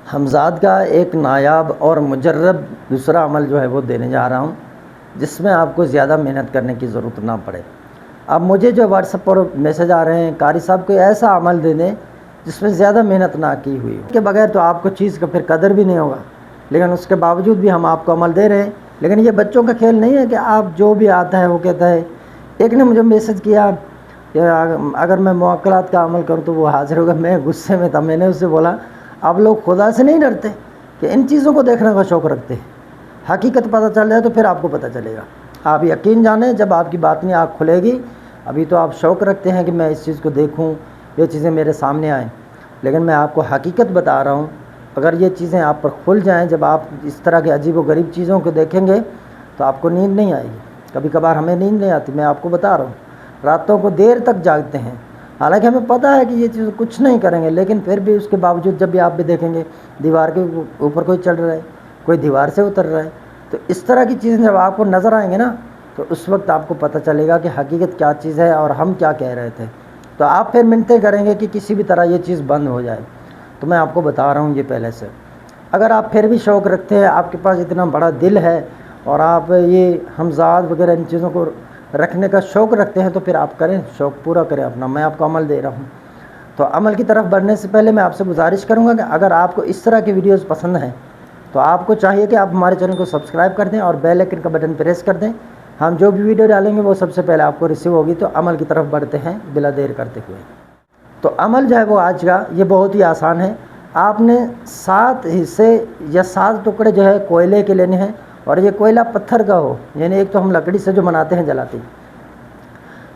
حمزاد کا ایک نایاب اور مجرب دوسرا عمل جو ہے وہ دینے جا رہا ہوں، جس میں آپ کو زیادہ محنت کرنے کی ضرورت نہ پڑے۔ اب مجھے جو واٹس ایپ پر میسج آ رہے ہیں، قاری صاحب کوئی ایسا عمل دے دیں جس میں زیادہ محنت نہ کی ہوئی ہو، کے بغیر تو آپ کو چیز کا پھر قدر بھی نہیں ہوگا، لیکن اس کے باوجود بھی ہم آپ کو عمل دے رہے ہیں۔ لیکن یہ بچوں کا کھیل نہیں ہے کہ آپ جو بھی آتا ہے وہ کہتا ہے۔ ایک نے مجھے میسج کیا کہ اگر میں موکلات کا عمل کروں تو وہ حاضر ہوگا۔ میں غصے میں تھا، میں نے اس سے بولا آپ لوگ خدا سے نہیں ڈرتے کہ ان چیزوں کو دیکھنے کا شوق رکھتے ہیں؟ حقیقت پتہ چل جائے تو پھر آپ کو پتہ چلے گا۔ آپ یقین جانیں جب آپ کی بات نہیں آنکھ کھلے گی۔ ابھی تو آپ شوق رکھتے ہیں کہ میں اس چیز کو دیکھوں، یہ چیزیں میرے سامنے آئیں، لیکن میں آپ کو حقیقت بتا رہا ہوں، اگر یہ چیزیں آپ پر کھل جائیں، جب آپ اس طرح کے عجیب و غریب چیزوں کو دیکھیں گے تو آپ کو نیند نہیں آئے گی۔ کبھی کبھار ہمیں نیند نہیں آتی، میں آپ کو بتا رہا ہوں، راتوں کو دیر تک جاگتے ہیں، حالانکہ ہمیں پتہ ہے کہ یہ چیز کچھ نہیں کریں گے، لیکن پھر بھی اس کے باوجود جب بھی آپ بھی دیکھیں گے دیوار کے اوپر کوئی چڑھ رہا ہے، کوئی دیوار سے اتر رہا ہے، تو اس طرح کی چیزیں جب آپ کو نظر آئیں گے نا تو اس وقت آپ کو پتہ چلے گا کہ حقیقت کیا چیز ہے اور ہم کیا کہہ رہے تھے۔ تو آپ پھر منتیں کریں گے کہ کسی بھی طرح یہ چیز بند ہو جائے۔ تو میں آپ کو بتا رہا ہوں یہ پہلے سے، اگر آپ پھر بھی شوق رکھتے ہیں، آپ کے پاس اتنا بڑا دل ہے اور آپ یہ حمزاد وغیرہ ان چیزوں کو رکھنے کا شوق رکھتے ہیں، تو پھر آپ کریں، شوق پورا کریں اپنا۔ میں آپ کو عمل دے رہا ہوں، تو عمل کی طرف بڑھنے سے پہلے میں آپ سے گزارش کروں گا کہ اگر آپ کو اس طرح کی ویڈیوز پسند ہیں تو آپ کو چاہیے کہ آپ ہمارے چینل کو سبسکرائب کر دیں اور بیل آئکن کا بٹن پریس کر دیں۔ ہم جو بھی ویڈیو ڈالیں گے وہ سب سے پہلے آپ کو ریسیو ہوگی۔ تو عمل کی طرف بڑھتے ہیں بلا دیر کرتے ہوئے۔ تو عمل جو ہے وہ آج کا یہ بہت ہی آسان ہے۔ آپ نے 7 حصے یا 7 ٹکڑے جو ہے کوئلے کے لینے ہیں، اور یہ کوئلہ پتھر کا ہو، یعنی ایک تو ہم لکڑی سے جو بناتے ہیں جلاتے ہیں،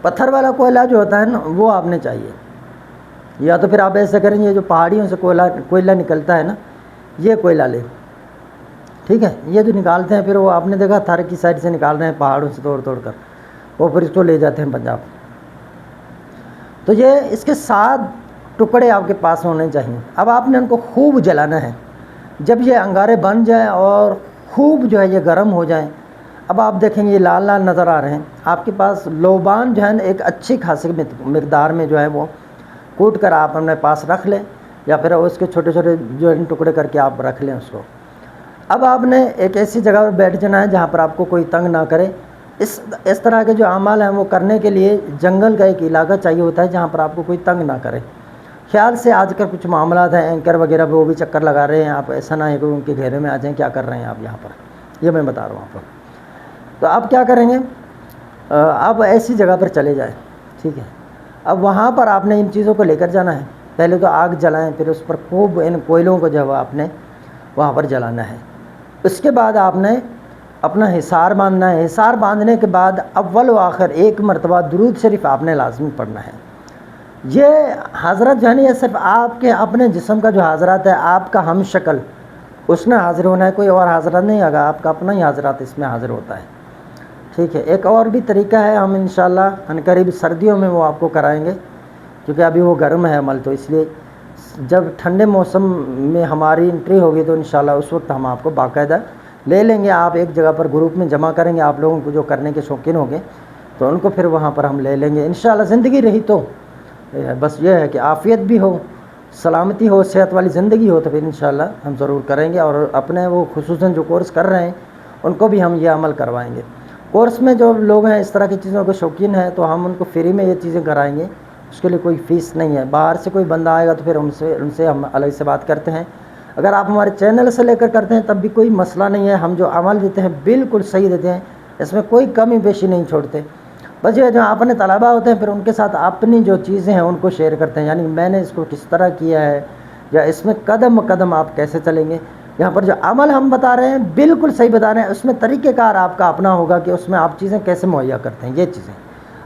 پتھر والا کوئلہ جو ہوتا ہے نا وہ آپ نے چاہیے، یا تو پھر آپ ایسا کریں یہ جو پہاڑیوں سے کوئلہ نکلتا ہے نا یہ کوئلہ لیں، ٹھیک ہے؟ یہ جو نکالتے ہیں پھر وہ آپ نے دیکھا تھر کی سائڈ سے نکال رہے ہیں پہاڑوں سے توڑ کر، وہ پھر اس کو لے جاتے ہیں پنجاب۔ تو یہ اس کے 7 ٹکڑے آپ کے پاس ہونے چاہیے۔ اب آپ نے ان کو خوب جلانا ہے۔ جب یہ انگارے بن جائیں اور خوب جو ہے یہ گرم ہو جائیں، اب آپ دیکھیں گے یہ لال لال نظر آ رہے ہیں، آپ کے پاس لوبان جو ہے نا ایک اچھی خاصی مقدار میں جو ہے وہ کوٹ کر آپ اپنے پاس رکھ لیں، یا پھر اس کے چھوٹے چھوٹے جو ٹکڑے کر کے آپ رکھ لیں اس کو۔ اب آپ نے ایک ایسی جگہ پر بیٹھ جانا ہے جہاں پر آپ کو کوئی تنگ نہ کرے۔ اس طرح کے جو اعمال ہیں وہ کرنے کے لیے جنگل کا ایک علاقہ چاہیے ہوتا ہے جہاں پر آپ کو کوئی تنگ نہ کرے۔ خیال سے آج کل کچھ معاملات ہیں، اینکر وغیرہ پہ وہ بھی چکر لگا رہے ہیں، آپ ایسا نہ ہے کہ ان کے گھیرے میں آ جائیں، کیا کر رہے ہیں آپ یہاں پر، یہ میں بتا رہا ہوں آپ کو۔ تو آپ کیا کریں گے، آپ ایسی جگہ پر چلے جائیں، ٹھیک ہے؟ اب وہاں پر آپ نے ان چیزوں کو لے کر جانا ہے۔ پہلے تو آگ جلائیں، پھر اس پر خوب ان کوئلوں کو جو ہے آپ نے وہاں پر جلانا ہے۔ اس کے بعد آپ نے اپنا حصار باندھنا ہے۔ حصار باندھنے کے بعد اول و آخر 1 مرتبہ درود شریف آپ نے لازمی پڑھنا ہے۔ یہ حضرت جو ہے نا یہ صرف آپ کے اپنے جسم کا جو حضرات ہے، آپ کا ہم شکل اس میں حاضر ہونا ہے، کوئی اور حضرت نہیں آگا، آپ کا اپنا ہی حضرات اس میں حاضر ہوتا ہے، ٹھیک ہے؟ ایک اور بھی طریقہ ہے، ہم انشاءاللہ عنقریب سردیوں میں وہ آپ کو کرائیں گے، کیونکہ ابھی وہ گرم ہے عمل، تو اس لیے جب ٹھنڈے موسم میں ہماری انٹری ہوگی تو انشاءاللہ اس وقت ہم آپ کو باقاعدہ لے لیں گے۔ آپ ایک جگہ پر گروپ میں جمع کریں گے، آپ لوگوں کو جو کرنے کے شوقین ہوں گے تو ان کو پھر وہاں پر ہم لے لیں گے انشاءاللہ۔ زندگی رہی تو بس یہ ہے کہ عافیت بھی ہو، سلامتی ہو، صحت والی زندگی ہو، تو پھر انشاءاللہ ہم ضرور کریں گے، اور اپنے وہ خصوصاً جو کورس کر رہے ہیں ان کو بھی ہم یہ عمل کروائیں گے۔ کورس میں جو لوگ ہیں اس طرح کی چیزوں کے شوقین ہیں تو ہم ان کو فری میں یہ چیزیں کرائیں گے، اس کے لیے کوئی فیس نہیں ہے۔ باہر سے کوئی بندہ آئے گا تو پھر ان سے ہم الگ سے بات کرتے ہیں۔ اگر آپ ہمارے چینل سے لے کر کرتے ہیں تب بھی کوئی مسئلہ نہیں ہے، ہم جو عمل دیتے ہیں بالکل صحیح دیتے ہیں، اس میں کوئی کمی بیشی نہیں چھوڑتے۔ بس یہ جو اپنے طلبہ ہوتے ہیں پھر ان کے ساتھ اپنی جو چیزیں ہیں ان کو شیئر کرتے ہیں، یعنی میں نے اس کو کس طرح کیا ہے، یا اس میں قدم قدم آپ کیسے چلیں گے۔ یہاں پر جو عمل ہم بتا رہے ہیں بالکل صحیح بتا رہے ہیں، اس میں طریقہ کار آپ کا اپنا ہوگا کہ اس میں آپ چیزیں کیسے مہیا کرتے ہیں، یہ چیزیں۔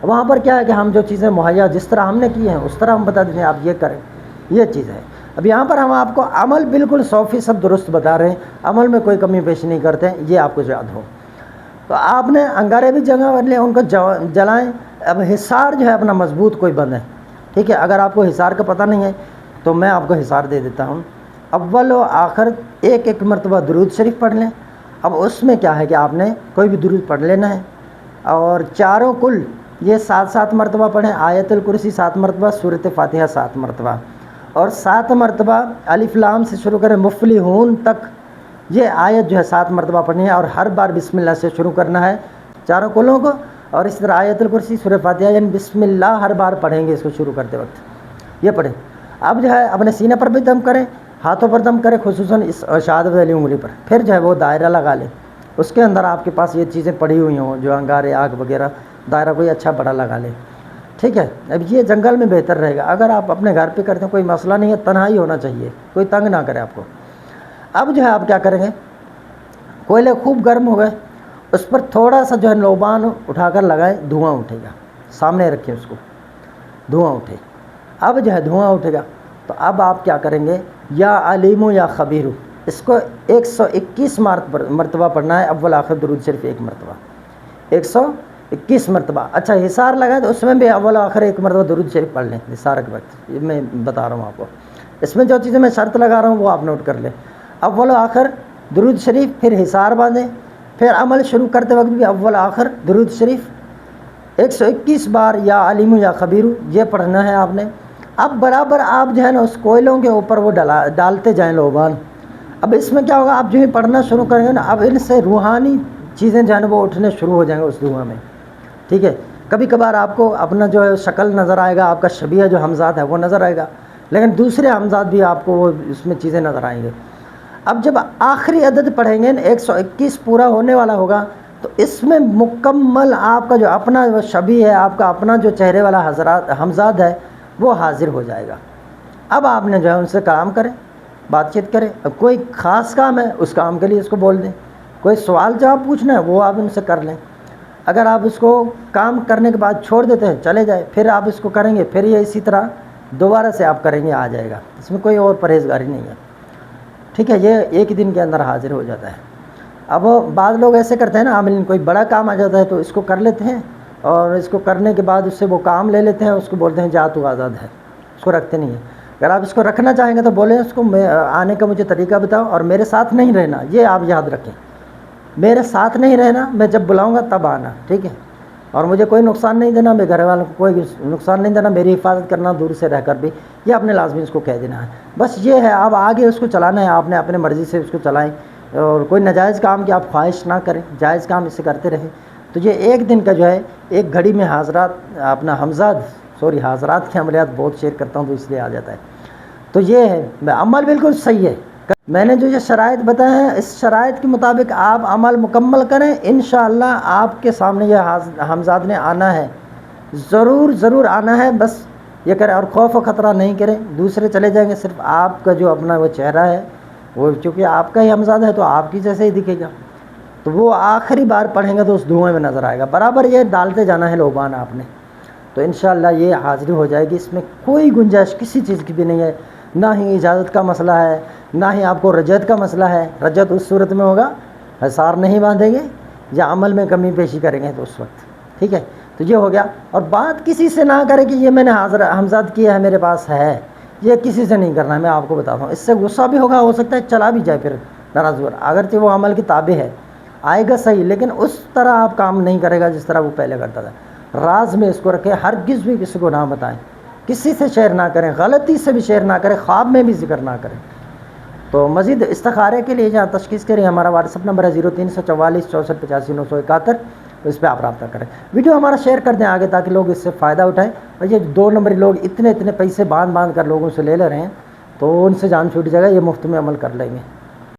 وہاں پر کیا ہے کہ ہم جو چیزیں مہیا جس طرح ہم نے کی ہیں اس طرح ہم بتا دیتے ہیں، آپ یہ کریں، یہ چیز ہے۔ اب یہاں پر ہم آپ کو عمل بالکل 100% درست بتا رہے ہیں، عمل میں کوئی کمی پیش نہیں کرتے ہیں، یہ آپ کو یاد ہو۔ تو آپ نے انگارے بھی جگہ کر لیں، ان کو جلائیں۔ اب حصار جو ہے اپنا مضبوط کوئی بند ہے، ٹھیک ہے؟ اگر آپ کو حصار کا پتہ نہیں ہے تو میں آپ کو حصار دے دیتا ہوں۔ اول و آخر 1 مرتبہ درود شریف پڑھ لیں۔ اب اس میں کیا ہے کہ آپ نے کوئی بھی درود پڑھ لینا ہے، اور چاروں کل یہ 7 مرتبہ پڑھیں، آیت الکرسی 7 مرتبہ، سورۃ فاتحہ 7 مرتبہ، اور 7 مرتبہ الف لام سے شروع کریں مفلحون تک، یہ آیت جو ہے 7 مرتبہ پڑھنی ہے، اور ہر بار بسم اللہ سے شروع کرنا ہے چاروں کلوں کو، اور اس طرح آیت الکرسی سورہ فاتحہ یعنی بسم اللہ ہر بار پڑھیں گے اس کو شروع کرتے وقت، یہ پڑھیں۔ اب جو ہے اپنے سینے پر بھی دم کریں، ہاتھوں پر دم کریں، خصوصاً اس شہادت والی انگلی پر، پھر جو ہے وہ دائرہ لگا لیں، اس کے اندر آپ کے پاس یہ چیزیں پڑی ہوئی ہوں جو انگارے آگ وغیرہ، دائرہ کوئی اچھا بڑا لگا لیں، ٹھیک ہے۔ اب یہ جنگل میں بہتر رہے گا، اگر آپ اپنے گھر پہ کرتے ہیں کوئی مسئلہ نہیں ہے، تنہائی ہونا چاہیے، کوئی تنگ نہ کرے آپ کو۔ اب جو ہے آپ کیا کریں گے، کوئلے خوب گرم ہو گئے، اس پر تھوڑا سا جو ہے لوبان اٹھا کر لگائیں، دھواں اٹھے گا، سامنے رکھیں اس کو، دھواں اٹھے۔ اب جو ہے دھواں اٹھے گا تو اب آپ کیا کریں گے، یا علیمو یا خبیرو، اس کو 121 مرتبہ پڑھنا ہے، اول آخر درود شریف 1 مرتبہ، 121 مرتبہ۔ اچھا حصار لگائے تو اس میں بھی اول آخر 1 مرتبہ درود شریف پڑھ لیں حصار کے وقت، یہ میں بتا رہا ہوں آپ کو، اس میں جو چیزیں میں شرط لگا رہا ہوں وہ آپ نوٹ کر لیں، اول آخر درود شریف، پھر حصار باندھیں، پھر عمل شروع کرتے وقت بھی اول آخر درود شریف 121 بار یا علیم یا خبیرو یہ پڑھنا ہے آپ نے۔ اب برابر آپ جو ہے نا اس کوئلوں کے اوپر وہ ڈالتے جائیں لوبان۔ اب اس میں کیا ہوگا، آپ جو ہی پڑھنا شروع کریں گے نا، اب ان سے روحانی چیزیں جو ہے نا وہ اٹھنے شروع ہو جائیں گے اس دھواں میں، ٹھیک ہے۔ کبھی کبھار آپ کو اپنا جو ہے شکل نظر آئے گا، آپ کا شبیہ جو حمزات ہے وہ نظر آئے گا، لیکن دوسرے حمزات بھی آپ کو وہ اس میں چیزیں نظر آئیں گے۔ اب جب آخری عدد پڑھیں گے 121 پورا ہونے والا ہوگا تو اس میں مکمل آپ کا جو اپنا شبیہ ہے، آپ کا اپنا جو چہرے والا حمزات ہے وہ حاضر ہو جائے گا۔ اب آپ نے جو ہے ان سے کلام کریں، بات چیت کریں، کوئی خاص کام ہے اس کام کے لیے اس کو بول دیں، کوئی سوال جواب پوچھنا ہے وہ آپ ان سے کر لیں۔ اگر آپ اس کو کام کرنے کے بعد چھوڑ دیتے ہیں چلے جائے، پھر آپ اس کو کریں گے، پھر یہ اسی طرح دوبارہ سے آپ کریں گے، آ جائے گا، اس میں کوئی اور پرہیزگاری نہیں ہے، ٹھیک ہے۔ یہ ایک ہی دن کے اندر حاضر ہو جاتا ہے۔ اب بعض لوگ ایسے کرتے ہیں نا، عاملین کوئی بڑا کام آ جاتا ہے تو اس کو کر لیتے ہیں، اور اس کو کرنے کے بعد اس سے وہ کام لے لیتے ہیں، اس کو بولتے ہیں جا تو آزاد ہے، اس کو رکھتے نہیں ہیں۔ اگر آپ اس کو رکھنا چاہیں گے تو بولیں اس کو میں آنے کا مجھے طریقہ بتاؤ اور میرے ساتھ نہیں رہنا، یہ آپ یاد رکھیں، میرے ساتھ نہیں رہنا، میں جب بلاؤں گا تب آنا، ٹھیک ہے، اور مجھے کوئی نقصان نہیں دینا، میرے گھر والوں کو کوئی نقصان نہیں دینا، میری حفاظت کرنا دور سے رہ کر بھی، یہ اپنے لازمی اس کو کہہ دینا ہے، بس یہ ہے۔ اب آگے اس کو چلانا ہے، آپ نے اپنے مرضی سے اس کو چلائیں، اور کوئی ناجائز کام کی آپ خواہش نہ کریں، جائز کام اس سے کرتے رہیں، تو یہ ایک دن کا جو ہے ایک گھڑی میں حاضرات اپنا حاضرات کے عملیات بہت شیئر کرتا ہوں تو اس لیے آ جاتا ہے۔ تو یہ ہے، عمل بالکل صحیح ہے، میں نے جو یہ شرائط بتائے ہیں اس شرائط کے مطابق آپ عمل مکمل کریں، انشاءاللہ آپ کے سامنے یہ حمزات نے آنا ہے، ضرور آنا ہے، بس یہ کریں، اور خوف و خطرہ نہیں کریں، دوسرے چلے جائیں گے، صرف آپ کا جو اپنا وہ چہرہ ہے وہ چونکہ آپ کا ہی حمزات ہے تو آپ کی جیسے ہی دکھے گا، تو وہ آخری بار پڑھیں گے تو اس دھوئیں میں نظر آئے گا، برابر یہ ڈالتے جانا ہے لوبان آپ نے، تو انشاءاللہ یہ حاضری ہو جائے گی، اس میں کوئی گنجائش کسی چیز کی بھی نہیں ہے، نہ ہی اجازت کا مسئلہ ہے، نہ ہی آپ کو رجعت کا مسئلہ ہے۔ رجعت اس صورت میں ہوگا حصار نہیں باندھیں گے یا عمل میں کمی پیشی کریں گے تو اس وقت، ٹھیک ہے۔ تو یہ ہو گیا، اور بات کسی سے نہ کرے کہ یہ میں نے حمزات کیا ہے میرے پاس ہے، یہ کسی سے نہیں کرنا ہے، میں آپ کو بتاتا ہوں، اس سے غصہ بھی ہوگا، ہو سکتا ہے چلا بھی جائے پھر ناراض ہو رہا، اگرچہ وہ عمل کی تابع ہے، آئے گا صحیح، لیکن اس طرح آپ کام نہیں کرے گا جس طرح وہ پہلے کرتا تھا۔ راز میں اس کو رکھیں، ہرگز بھی کسی کو نہ بتائیں، کسی سے شیئر نہ کریں، غلطی سے بھی شیئر نہ کریں، خواب میں بھی ذکر نہ کریں۔ تو مزید استخارے کے لیے جہاں تشخیص کریں، ہمارا واٹس ایپ نمبر ہے 0344 64 85 971، اس پہ آپ رابطہ کریں، ویڈیو ہمارا شیئر کر دیں آگے تاکہ لوگ اس سے فائدہ اٹھائیں، اور یہ 2 نمبری لوگ اتنے پیسے باندھ کر لوگوں سے لے رہے ہیں تو ان سے جان چھوٹ جائے گا، یہ مفت میں عمل کر لیں گے۔